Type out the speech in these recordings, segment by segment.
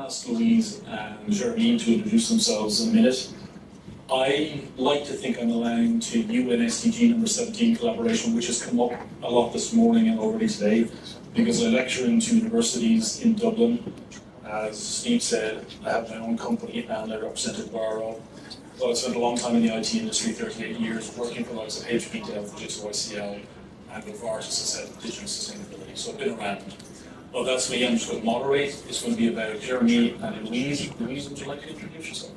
ask Louise and Jeremy to introduce themselves in a minute. I like to think I'm allowing to UN SDG number 17 collaboration, which has come up a lot this morning and already today, because I lecture in 2 universities in Dublin. As Steve said, I have my own company and I represented RO. Well, I spent a long time in the IT industry, 38 years, working for the likes of HP, Dell, Fujitsu, ICL, and with VART, as I said, digital sustainability. So I've been around. Well, that's me. I'm just going to moderate. It's going to be about Jeremy and Louise. Louise, would you like to introduce yourself?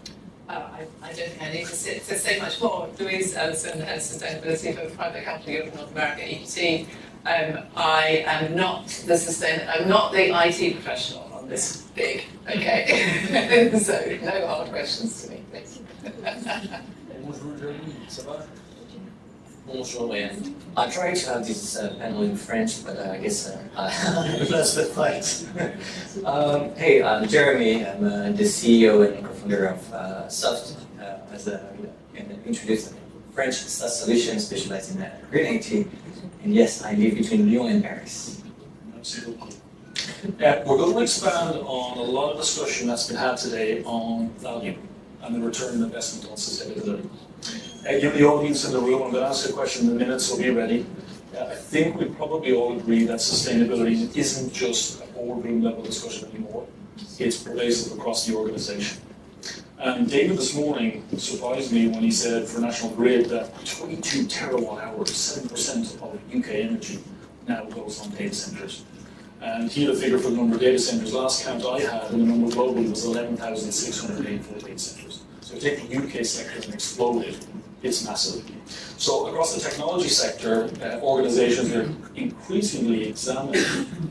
I don't think I need to say much more. Louise Ellison, Head of Sustainability for a private company of North America, EQT. I am not the IT professional on this big, okay? So no hard questions to me, please. Bonjour, Jeremy. Ça va? Bonjour, and I tried to have this panel in French, but I guess I lost the fight. Hey, I'm Jeremy. I'm the CEO and co-founder of Soft, as introduced French SaaS solution specialized in green IT. And yes, I live between Lyon and Paris. Absolutely. We're going to expand on a lot of discussion that's been had today on value and the return on investment on sustainability. Give the audience in the room, I'm going to ask a question in a minute, so be ready. I think we probably all agree that sustainability isn't just a boardroom level discussion anymore. It's pervasive across the organization. And David this morning surprised me when he said for National Grid that 22 terawatt hours, 7% of UK energy now goes on data centres. And he had a figure for the number of data centres. Last count I had, and the number globally was 11,684 data centres. So if you take the UK sector and explode it, it's massive. So across the technology sector, organizations are increasingly examining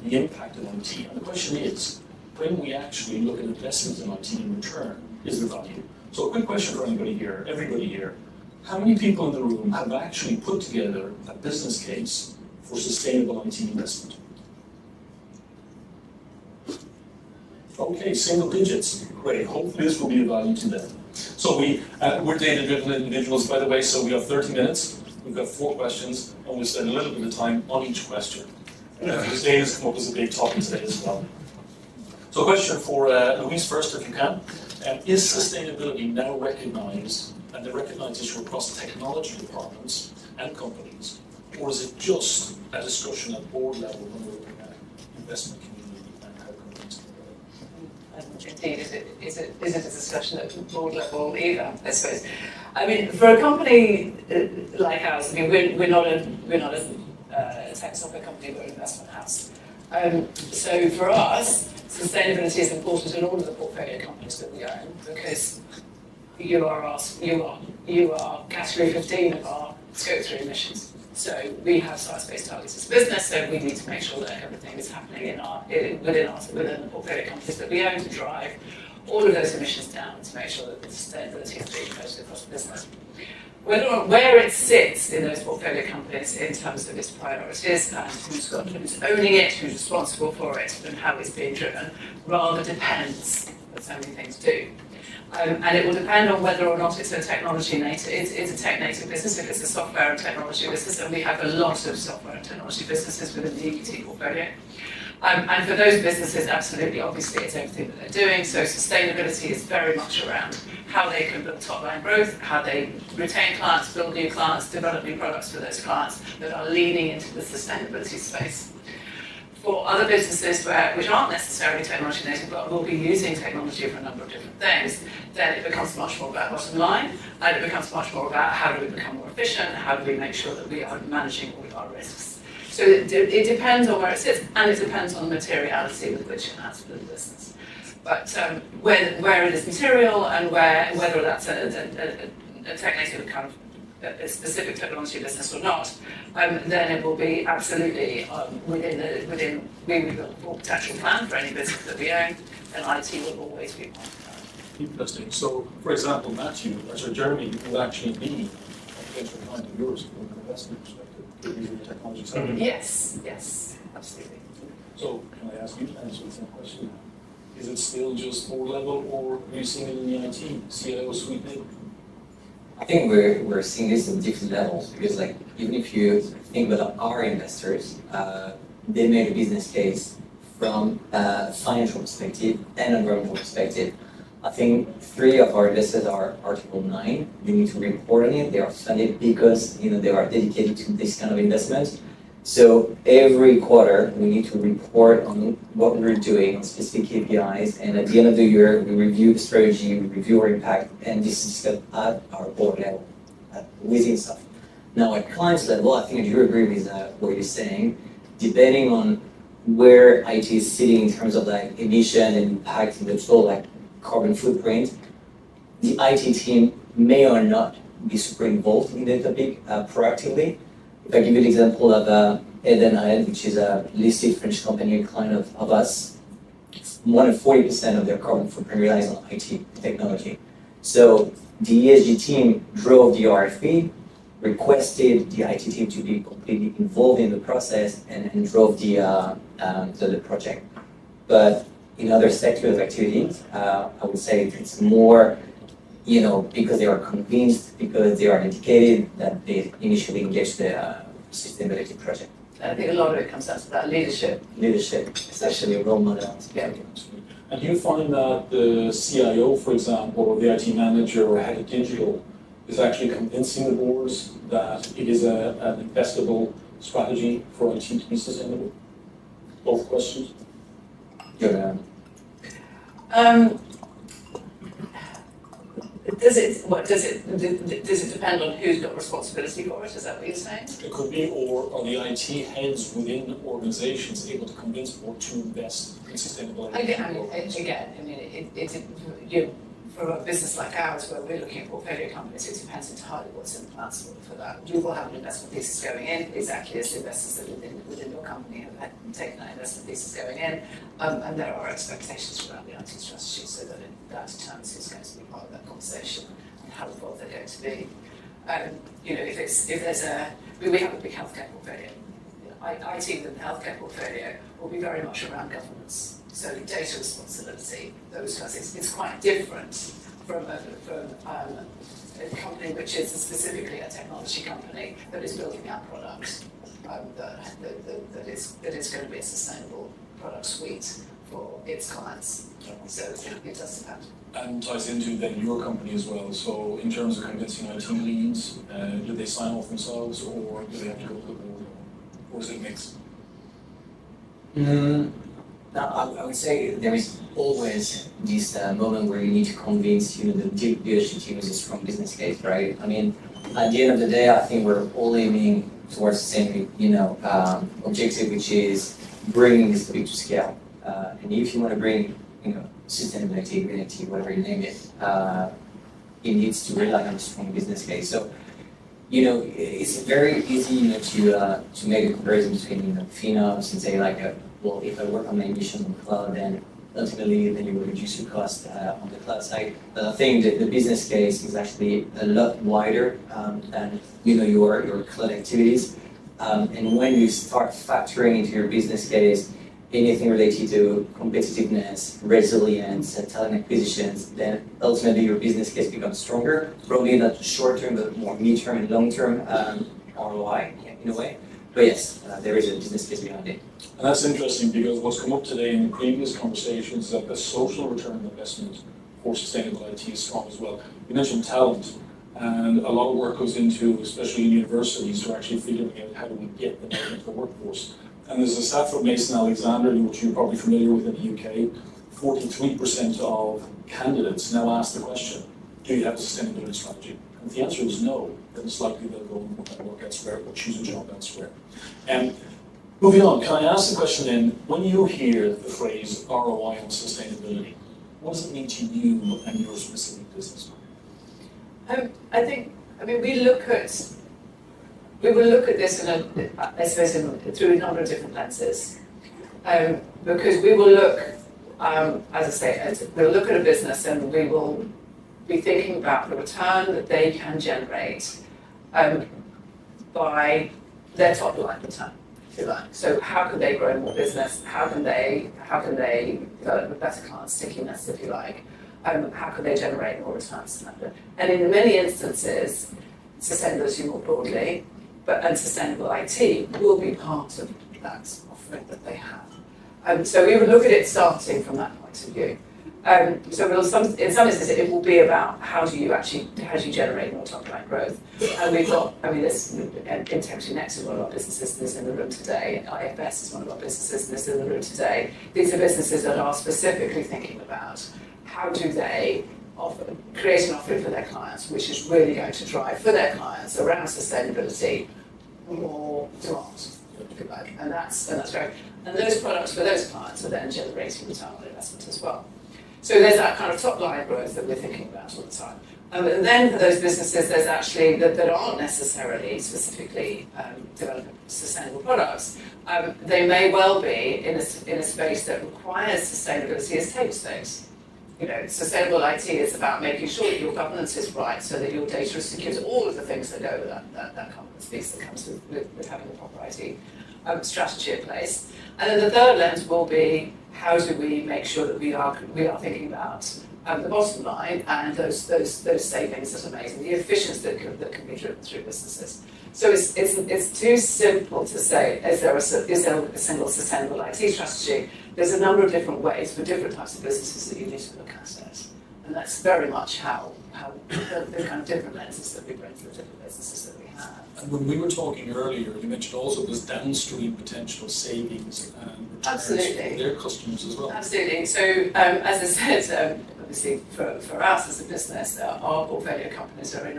the impact of IT. And the question is, when we actually look at investment in IT in return, is there value? So a quick question for everybody here. How many people in the room have actually put together a business case for sustainable IT investment? Okay, single digits. Great. Hopefully this will be of value to them. So we're data-driven individuals, by the way, so we have 30 minutes. We've got 4 questions, and we'll spend a little bit of time on each question. Because data's come up as a big topic today as well. So a question for Louise first, if you can. Is sustainability now recognized, and they recognize this across technology departments and companies, or is it just a discussion at board level when we're looking at investment community and how companies can grow? Indeed, is it a discussion at board level either, I suppose? I mean, for a company like ours, I mean, we're not a tech software company, we're an investment house. So for us, sustainability is important in all of the portfolio companies that we own because you are category 15 of our scope 3 emissions. So we have science-based targets as a business, so we need to make sure that everything is happening within the portfolio companies that we own to drive all of those emissions down to make sure that the sustainability is being posted across the business. Where it sits in those portfolio companies in terms of its priorities and who's owning it, who's responsible for it, and how it's being driven, rather depends, as so many things do. And it will depend on whether or not it's a technology native. It's a tech native business if it's a software and technology business, and we have a lot of software and technology businesses within the EQT portfolio. And for those businesses, absolutely, obviously, it's everything that they're doing. So sustainability is very much around how they can build top-line growth, how they retain clients, build new clients, develop new products for those clients that are leaning into the sustainability space. For other businesses which aren't necessarily technology native, but will be using technology for a number of different things, then it becomes much more about bottom line, and it becomes much more about how do we become more efficient, how do we make sure that we are managing all of our risks. So it depends on where it sits, and it depends on the materiality with which it adds to the business. But where it is material and whether that's a tech-native kind of a specific technology business or not, then it will be absolutely within we will build a full potential plan for any business that we own, and IT will always be part of that. Interesting. So, for example, Jeremy will actually be a potential client of yours from an investment perspective. Using the technology side. Yes, absolutely. So, can I ask you to answer the same question? Is it still just board level, or are you seeing it in the IT, CIO suite level? I think we're seeing this at different levels because, like, even if you think about our investors, they made a business case from a financial perspective and environmental perspective. I think 3 of our investors are Article 9. They need to report on it. They are funded because they are dedicated to this kind of investment. So every quarter we need to report on what we're doing on specific KPIs, and at the end of the year we review the strategy, we review our impact, and this is discussed at our board level, within stuff. Now at clients level, I think I do agree with what you're saying. Depending on where IT is sitting in terms of like emission and impact in the total like carbon footprint, the IT team may or not be super involved in the topic proactively. If I give you the example of Eden, which is a listed French company, a client of us, more than 40% of their carbon footprint relies on IT technology. So the ESG team drove the RFP, requested the IT team to be completely involved in the process, and drove the project. But in other sectors of activities, I would say it's more, because they are convinced, because they are dedicated, that they initially engage the sustainability project. I think a lot of it comes down to that leadership. Leadership, especially role models. Yeah. And do you find that the CIO, for example, or the IT manager or head of digital is actually convincing the boards that it is an investable strategy for IT to be sustainable? Both questions. Yeah. Does it depend on who's got responsibility for it? Is that what you're saying? It could be, or are the IT heads within organizations able to convince board to invest in sustainability? For a business like ours, where we're looking at portfolio companies, it depends entirely what's in the plans for that. You will have an investment thesis going in, exactly as the investors that within your company have taken that investment thesis going in, and there are expectations around the IT strategy, so that that determines who's going to be part of that conversation and how involved they're going to be. We have a big healthcare portfolio. IT within the healthcare portfolio will be very much around governance. So data responsibility, those kinds of things. It's quite different from a company which is specifically a technology company that is building out products that is going to be a sustainable product suite for its clients. So it does depend. And ties into then your company as well. So in terms of convincing IT leads, do they sign off themselves, or do they have to go to the board, or is it a mix? Now, I would say there is always this moment where you need to convince the leadership team is a strong business case, right? I mean, at the end of the day, I think we're all aiming towards the same, objective, which is bringing this topic to scale. And if you want to bring, sustainability, green IT, whatever you name it, it needs to rely on a strong business case. So, it's very easy, to make a comparison between, FinOps and say like, well, if I work on my emissions on the cloud, then ultimately then you will reduce your cost on the cloud side. But I think that the business case is actually a lot wider than your cloud activities. And when you start factoring into your business case anything related to competitiveness, resilience, and talent acquisitions, then ultimately your business case becomes stronger. Probably not short-term, but more mid-term and long-term ROI in a way. But yes, there is a business case behind it. And that's interesting, because what's come up today in the previous conversations is that the social return on investment for sustainable IT is strong as well. You mentioned talent, and a lot of work goes into, especially in universities, to actually figuring out how do we get them out into the workforce. And there's a stat from Mason Alexander, which you're probably familiar with in the UK, 43% of candidates now ask the question, do you have a sustainability strategy? And if the answer is no, then it's likely they'll go and work elsewhere or choose a job elsewhere. Moving on, can I ask the question then, when you hear the phrase ROI on sustainability, what does it mean to you and your specific business? We will look at this through a number of different lenses, because we will look, as I say, we'll look at a business and we will be thinking about the return that they can generate by their top line return, if you like. So how can they grow more business? How can they develop a better client stickiness, if you like? How can they generate more returns? And in many instances, sustainability more broadly, and sustainable IT will be part of that offering that they have. So we would look at it starting from that point of view. So in some instances, it will be about how do you generate more top line growth. And we've got, there's Integrity Next is one of our businesses that's in the room today. IFS is one of our businesses that's in the room today. These are businesses that are specifically thinking about how do they create an offering for their clients, which is really going to drive for their clients around sustainability more demand, if you like. And that's great. And those products for those clients are then generating return on investment as well. So there's that kind of top line growth that we're thinking about all the time. And then for those businesses, there's actually that aren't necessarily specifically developing sustainable products. They may well be in a space that requires sustainability as table stakes. Sustainable IT is about making sure that your governance is right, so that your data is secure. All of the things that go with that governance piece that comes with having a proper IT strategy in place. And then the third lens will be, how do we make sure that we are thinking about the bottom line and those savings that are made and the efficiency that can be driven through businesses. So it's too simple to say, is there a single sustainable IT strategy? There's a number of different ways for different types of businesses that you need to look at it. And that's very much how the kind of different lenses that we bring to the different businesses that we have. And when we were talking earlier, you mentioned also there's downstream potential savings and returns for their customers as well. Absolutely. So as I said, obviously for us as a business, our portfolio companies are in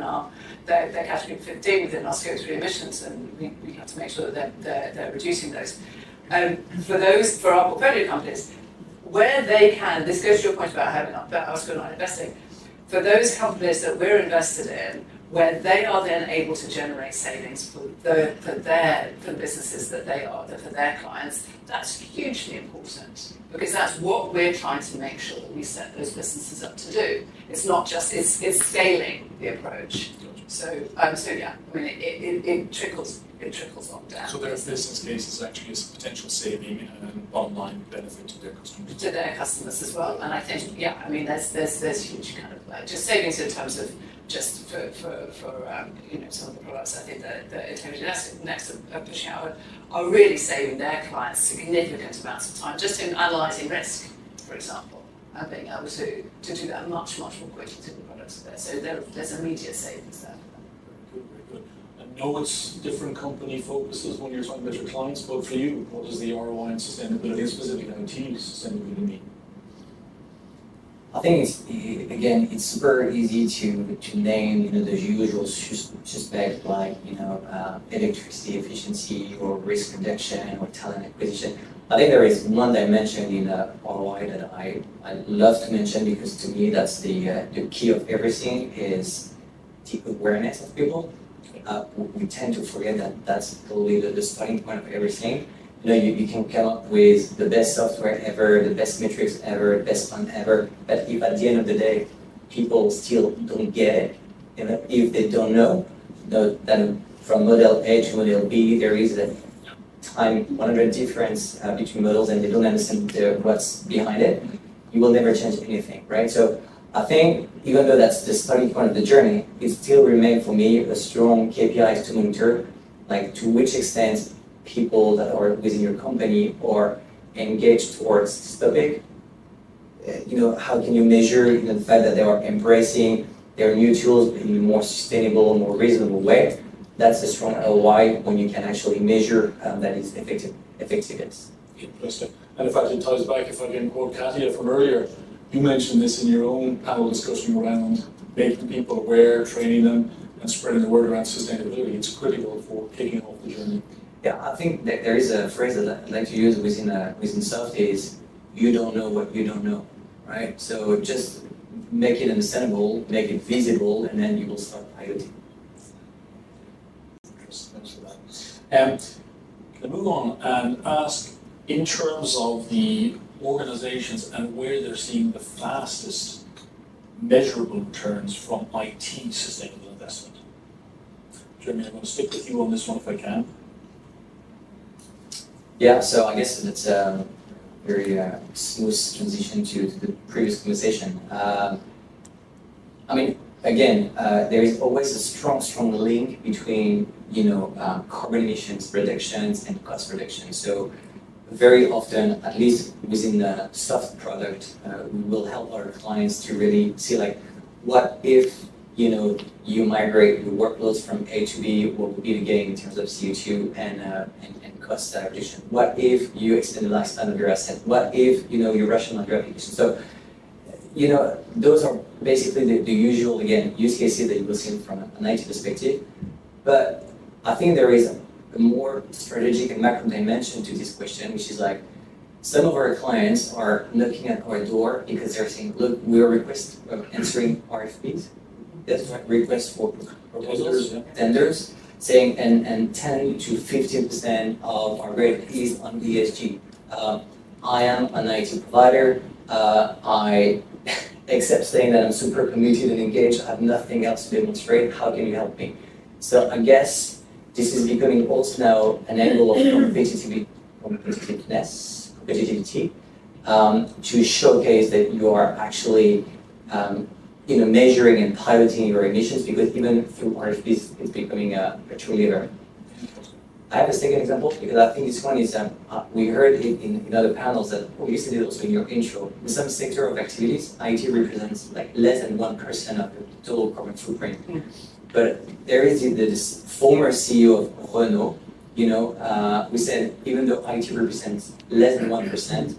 their category 15 within our scope 3 emissions, and we have to make sure that they're reducing those. For our portfolio companies, where they can, this goes to your point about us going on investing, for those companies that we're invested in, where they are then able to generate savings for the businesses that they are, for their clients, that's hugely important, because that's what we're trying to make sure that we set those businesses up to do. It's not just, it's scaling the approach. So yeah, it trickles on down. So their business case is actually a potential saving and bottom line benefit to their customers. To their customers as well. And I think, there's huge kind of just savings in terms of just for some of the products. I think that Integrity Next are pushing out are really saving their clients significant amounts of time just in analysing risk, for example, and being able to do that much more quickly to the products there. So there's immediate savings there. Very good. I know it's different company focuses when you're talking about your clients, but for you, what does the ROI and sustainability, specifically IT sustainability, mean? I think it's super easy to name the usual suspects like electricity efficiency or risk reduction or talent acquisition. I think there is one dimension in ROI that I love to mention, because to me that's the key of everything is the awareness of people. We tend to forget that that's probably the starting point of everything. You can come up with the best software ever, the best metrics ever, the best plan ever, but if at the end of the day, people still don't get it, if they don't know that from model A to model B, there is a time 100 difference between models and they don't understand what's behind it, you will never change anything, right? So I think even though that's the starting point of the journey, it still remains for me a strong KPI to monitor, like to which extent people that are within your company are engaged towards this topic. How can you measure the fact that they are embracing their new tools in a more sustainable, more reasonable way? That's a strong ROI when you can actually measure that is effectiveness. Interesting. And in fact, it ties back, if I can quote Katia from earlier, you mentioned this in your own panel discussion around making people aware, training them, and spreading the word around sustainability. It's critical for kicking off the journey. Yeah, I think that there is a phrase that I like to use within soft is, you don't know what you don't know, right? So just make it understandable, make it visible, and then you will start piloting. Thanks for that. Can I move on and ask, in terms of the organizations and where they're seeing the fastest measurable returns from IT sustainable investment? Jeremy, I'm going to stick with you on this one if I can. Yeah, so I guess it's a very smooth transition to the previous conversation. Again, there is always a strong link between carbon emissions reductions and cost reduction. So very often, at least within the soft product, we will help our clients to really see like, what if you migrate your workloads from A to B, what would be the gain in terms of CO2 and cost reduction? What if you extend the lifespan of your asset? What if you rationalize your application? So those are basically the usual, again, use cases that you will see from an IT perspective. But I think there is a more strategic and macro dimension to this question, which is like, some of our clients are knocking at our door because they're saying, look, we are answering RFPs. That's right, requests for proposals, tenders, saying, and 10 to 15% of our rate is on ESG. I am an IT provider. I except saying that I'm super committed and engaged, I have nothing else to demonstrate. How can you help me? So I guess this is becoming also now an angle of competitivity, to showcase that you are actually measuring and piloting your emissions, because even through RFPs, it's becoming a true leader. I have a second example, because I think this one is, we heard it in other panels that, you said it also in your intro, in some sector of activities, IT represents like less than 1% of the total carbon footprint. But there is this former CEO of Renault, we said even though IT represents less than 1%,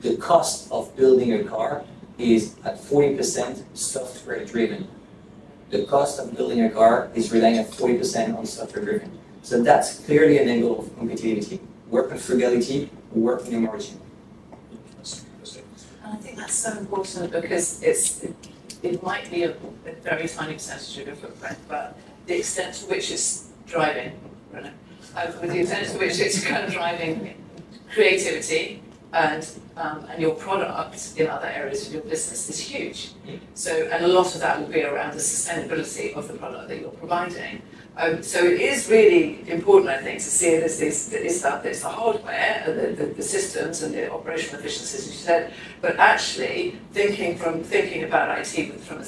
the cost of building a car is at 40% software driven. The cost of building a car is relying at 40% on software driven. So that's clearly an angle of competitivity. Work on frugality, work on your margin. And I think that's so important because it might be a very tiny percentage of your footprint, but the extent to which it's driving, with the extent to which it's kind of driving creativity and your product in other areas of your business is huge. So, and a lot of that will be around the sustainability of the product that you're providing. So it is really important, I think, to see it as it's the hardware, the systems and the operational efficiencies, as you said, but actually thinking about IT from through a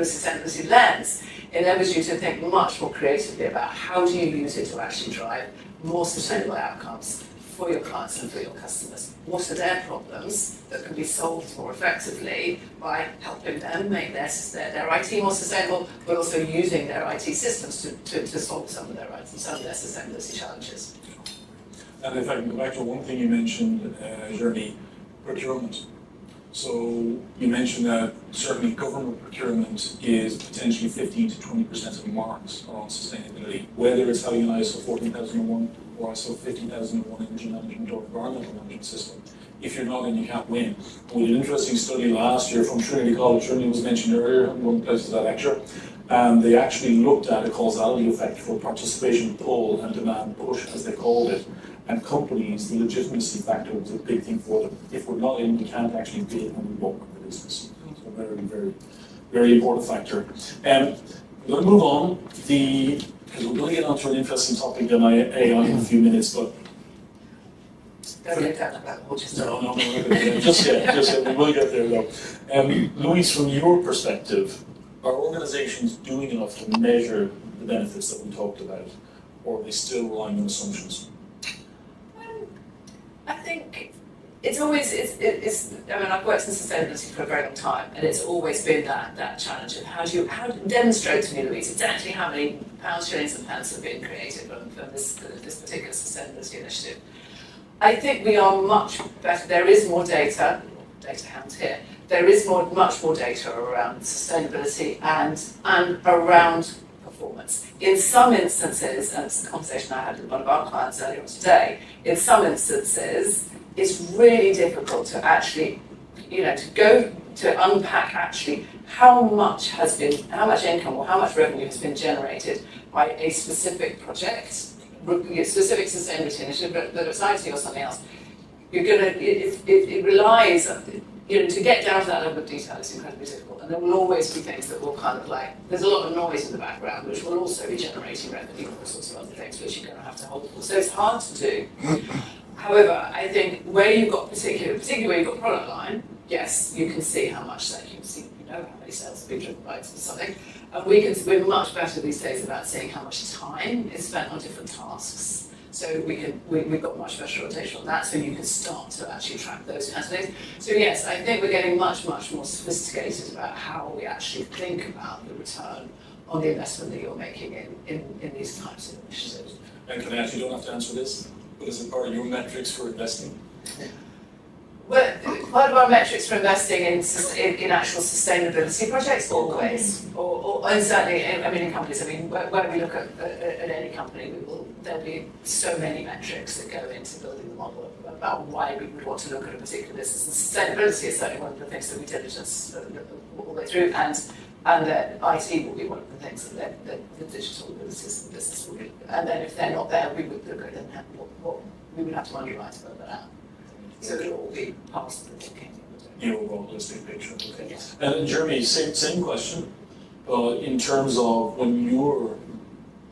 sustainability lens enables you to think much more creatively about how do you use it to actually drive more sustainable outcomes for your clients and for your customers. What are their problems that can be solved more effectively by helping them make their IT more sustainable, but also using their IT systems to solve some of their sustainability challenges. And if I can go back to one thing you mentioned, Jeremy, procurement. So you mentioned that certainly government procurement is potentially 15 to 20% of the marks around sustainability, whether it's having an ISO 14001 or ISO 15001 energy management or environmental management system. If you're not, then you can't win. We did an interesting study last year from Trinity College. Trinity was mentioned earlier in one of the places I lecture. And they actually looked at a causality effect for participation pull and demand push, as they called it. And companies, the legitimacy factor was a big thing for them. If we're not in, we can't actually bid and we won't win the business. So very, very, very important factor. We're going to move on, because we're going to get onto an interesting topic on AI in a few minutes, but Don't get down about horses. no, just yet, we will get there though. Louise, from your perspective, are organizations doing enough to measure the benefits that we talked about, or are they still relying on assumptions? I think it's always, I've worked in sustainability for a very long time, and it's always been that challenge of how to demonstrate to me, Louise, exactly how many pounds, shillings and pence have been created from this particular sustainability initiative. I think we are much better. There is more data hound here. There is much more data around sustainability and around performance. In some instances, and it's a conversation I had with one of our clients earlier today, in some instances, it's really difficult to actually, to unpack actually how much income or how much revenue has been generated by a specific project, specific sustainability initiative, whether it's IT or something else. It relies on, to get down to that level of detail is incredibly difficult, and there will always be things that will kind of there's a lot of noise in the background which will also be generating revenue and all sorts of other things which you're going to have to hold for. So it's hard to do. However, I think where you've got particularly where you've got product line, yes, you can see how much that you can see, how many sales have been driven by something. And we're much better these days about seeing how much time is spent on different tasks. So we've got much better rotation on that, so you can start to actually track those kinds of things. So yes, I think we're getting much more sophisticated about how we actually think about the return on the investment that you're making in these types of initiatives. And can I ask, you don't have to answer this, but is it part of your metrics for investing? Well, part of our metrics for investing in actual sustainability projects, always, and certainly, I mean, in companies. I mean, when we look at any company, there'll be so many metrics that go into building the model about why we would want to look at a particular business. And sustainability is certainly one of the things that we diligence all the way through, and that IT will be one of the things that the digital business will be. And then if they're not there, we would look at what we would have to underwrite to build that out. So it'll all be part of the thinking. The overall holistic picture, okay. Yes. And Jeremy, same question. In terms of when you're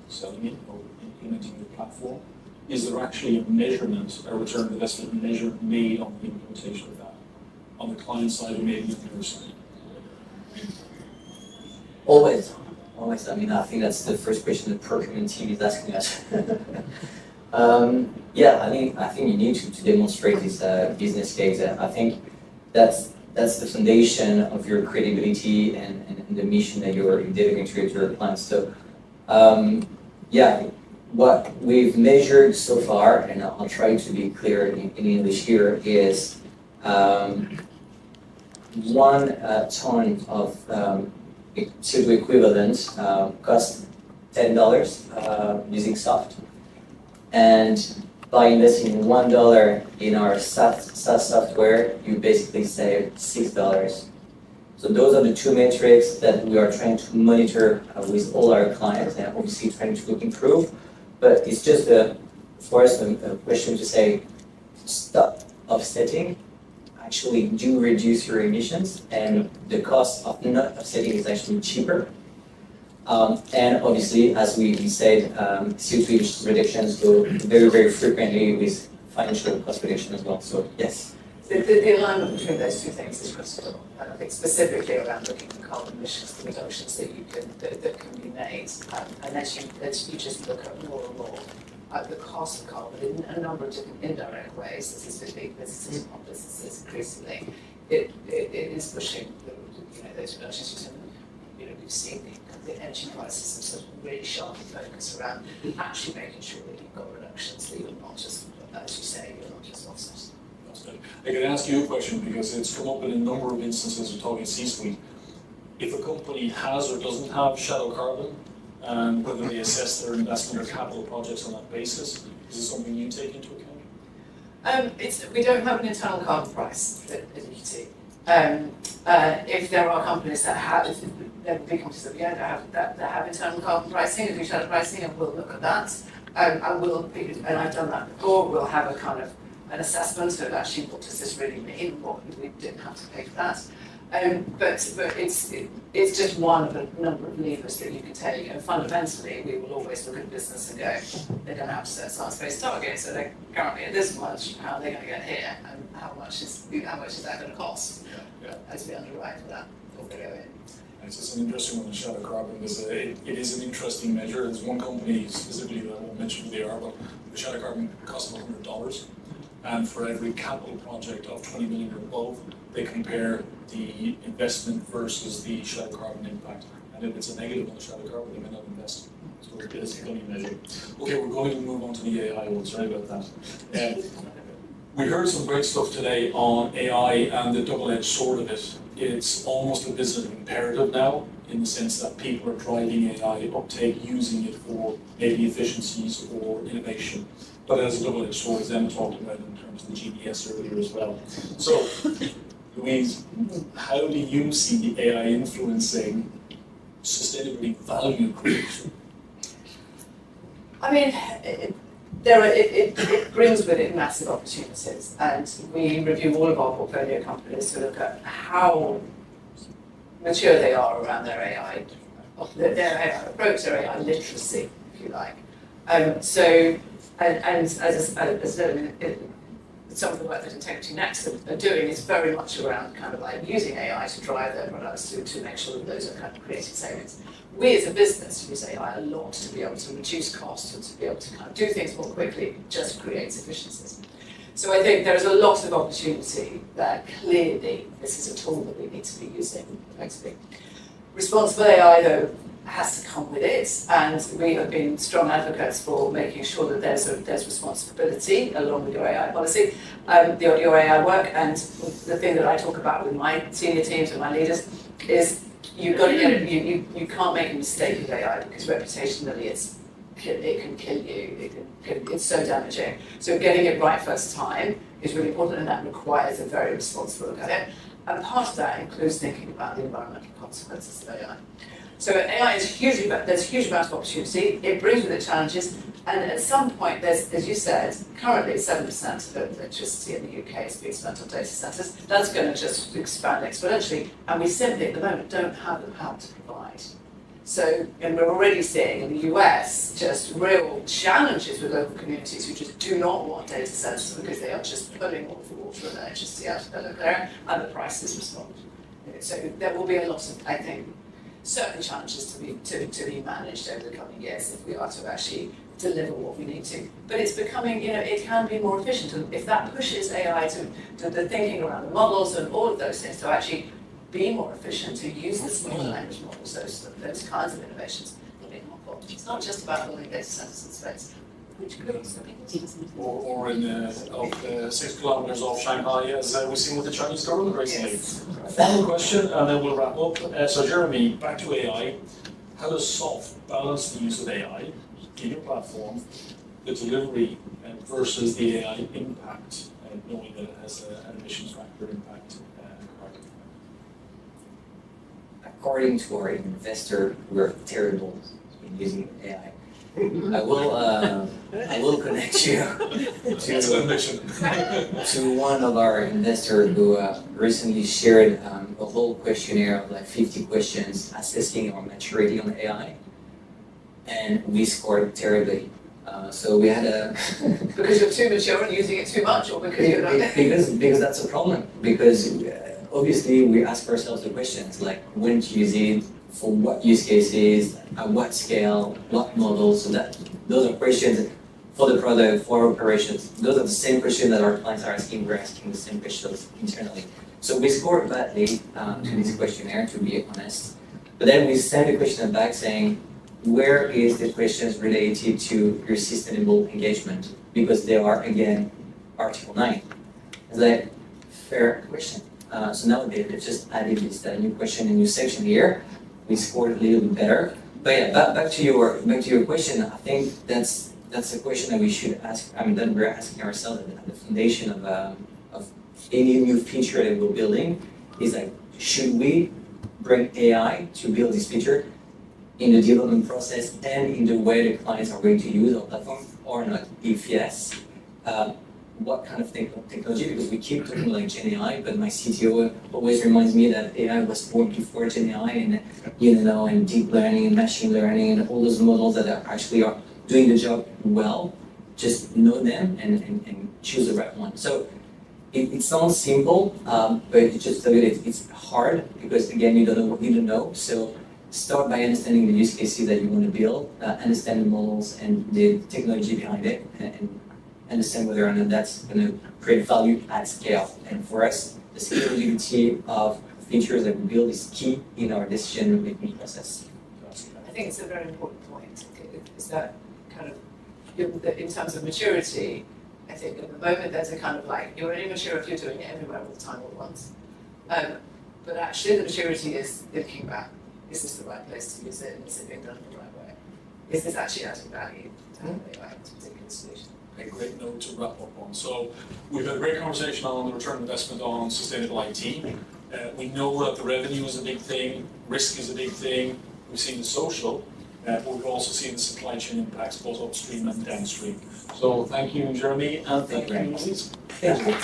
selling it or implementing your platform, is there actually a measurement, a return on investment measure made on the implementation of that? On the client side or maybe on your side? Always. I mean, I think that's the first question the procurement team is asking us. Yeah, I think you need to demonstrate this business case. I think that's the foundation of your credibility and the mission that you're delivering to your clients. So, yeah, what we've measured so far, and I'll try to be clear in English here, is 1 ton of CO2 equivalent costs $10 using soft. And by investing $1 in our SaaS software, you basically save $6. So those are the two metrics that we are trying to monitor with all our clients, and obviously trying to improve. But it's just for us a question to say, stop offsetting. Actually, do reduce your emissions, and the cost of not offsetting is actually cheaper. And obviously, as we said, CO2 reductions go very, very frequently with financial cost reduction as well. So yes. The alignment between those two things is critical, and I think specifically around looking at carbon emissions reductions that can be made, and as you just look at more and more at the cost of carbon in a number of different indirect ways, this is for big businesses, small businesses, increasingly, it is pushing those reductions. We've seen the energy prices have sort of really sharply focused around actually making sure that you've got reductions, that you're not just, as you say, you're not just offsetting. I can ask you a question because it's come up in a number of instances we're talking C-suite. If a company has or doesn't have shadow carbon, and whether they assess their investment or capital projects on that basis, is this something you take into account? We don't have an internal carbon price at EQT. If there are companies that have, there will be companies that have internal carbon pricing and do shadow pricing, and we'll look at that. And I've done that before. We'll have a kind of an assessment of actually what does this really mean, what we didn't have to pay for that. But it's just one of a number of levers that you can take, and fundamentally we will always look at a business and go, they're going to have to set science-based targets, so they're currently at this much, how are they going to get here, and how much is that going to cost as we underwrite for that before we go in. It's just an interesting one, shadow carbon, because it is an interesting measure. There's one company specifically that I won't mention who they are, but the shadow carbon costs them $100. And for every capital project of 20 million or above, they compare the investment versus the shadow carbon impact. And if it's a negative on the shadow carbon, they may not invest. So it is a funny measure. Okay, we're going to move on to the AI one. Sorry about that. We heard some great stuff today on AI and the double-edged sword of it. It's almost a business imperative now, in the sense that people are driving AI uptake, using it for maybe efficiencies or innovation. But as a double-edged sword, as Emma talked about in terms of the GDS earlier as well. So, Louise, how do you see the AI influencing sustainability value creation? I mean, it brings with it massive opportunities, and we review all of our portfolio companies to look at how mature they are around their AI approach, their AI literacy, if you like. And as I said, some of the work that Integrity Next are doing is very much around kind of like using AI to drive their products to make sure that those are kind of creating savings. We as a business use AI a lot to be able to reduce costs and to be able to kind of do things more quickly, just creates efficiencies. So I think there's a lot of opportunity that clearly this is a tool that we need to be using effectively. Responsible AI, though, has to come with it, and we have been strong advocates for making sure that there's responsibility along with your AI policy, your AI work, and the thing that I talk about with my senior teams and my leaders is you've got to get it, you can't make a mistake with AI because reputationally it can kill you, it's so damaging. So getting it right first time is really important, and that requires a very responsible look at it. And part of that includes thinking about the environmental consequences of AI. So AI is there's a huge amount of opportunity, it brings with it challenges, and at some point there's, as you said, currently 7% of electricity in the UK is being spent on data centres. That's going to just expand exponentially, and we simply at the moment don't have the power to provide. So, and we're already seeing in the US just real challenges with local communities who just do not want data centres because they are just pulling all of the water and electricity out of their local area, and the prices respond. So there will be a lot of, I think, certain challenges to be managed over the coming years if we are to actually deliver what we need to. But it's becoming, it can be more efficient, and if that pushes AI to the thinking around the models and all of those things to actually be more efficient, to use the small language models, those kinds of innovations, will be helpful. It's not just about building data centers in space, which could also be or in 6 kilometers off Shanghai, as we've seen with the Chinese government recently. Yes. Final question, and then we'll wrap up. So Jeremy, back to AI. How does SOF balance the use of AI in your platform, the delivery versus the AI impact, knowing that it has an emissions factor impact? According to our investor, we're terrible in using AI. I will connect you to one of our investors who recently shared a whole questionnaire of like 50 questions assessing our maturity on AI, and we scored terribly. So we had a because you're too mature and using it too much, or because you're not because that's a problem. Because obviously we ask ourselves the questions like when to use it, for what use cases, at what scale, what models. So that those are questions for the product, for operations. Those are the same questions that our clients are asking. We're asking the same questions internally. So we scored badly to this questionnaire, to be honest. But then we sent a question back saying, where is the questions related to your sustainable engagement? Because they are, again, Article 9. It's like, fair question. So now they've just added this new question, a new section here. We scored a little bit better. But yeah, back to your question. I think that's a question that we should ask. I mean, that we're asking ourselves at the foundation of any new feature that we're building is like, should we bring AI to build this feature in the development process and in the way the clients are going to use our platform or not? If yes, what kind of technology? Because we keep talking like Gen AI, but my CTO always reminds me that AI was born before Gen AI, and and deep learning and machine learning and all those models that are doing the job well. Just know them and choose the right one. So it sounds simple, but it just tell you that it's hard because again you don't know what you don't know. So start by understanding the use cases that you want to build, understand the models and the technology behind it, and understand whether or not that's going to create value at scale. And for us, the scalability of features that we build is key in our decision-making process. I think it's a very important point. Is that kind of, in terms of maturity, I think at the moment there's a kind of like, you're only mature if you're doing it everywhere all the time all at once. But actually the maturity is thinking back, is this the right place to use it, and is it being done in the right way? Is this actually adding value to this particular solution? A great note to wrap up on. So we've had a great conversation on the return on investment on sustainable IT. We know that the revenue is a big thing, risk is a big thing. We've seen the social, but we've also seen the supply chain impacts both upstream and downstream. So thank you, Jeremy, and thank you, Louise. Thank you.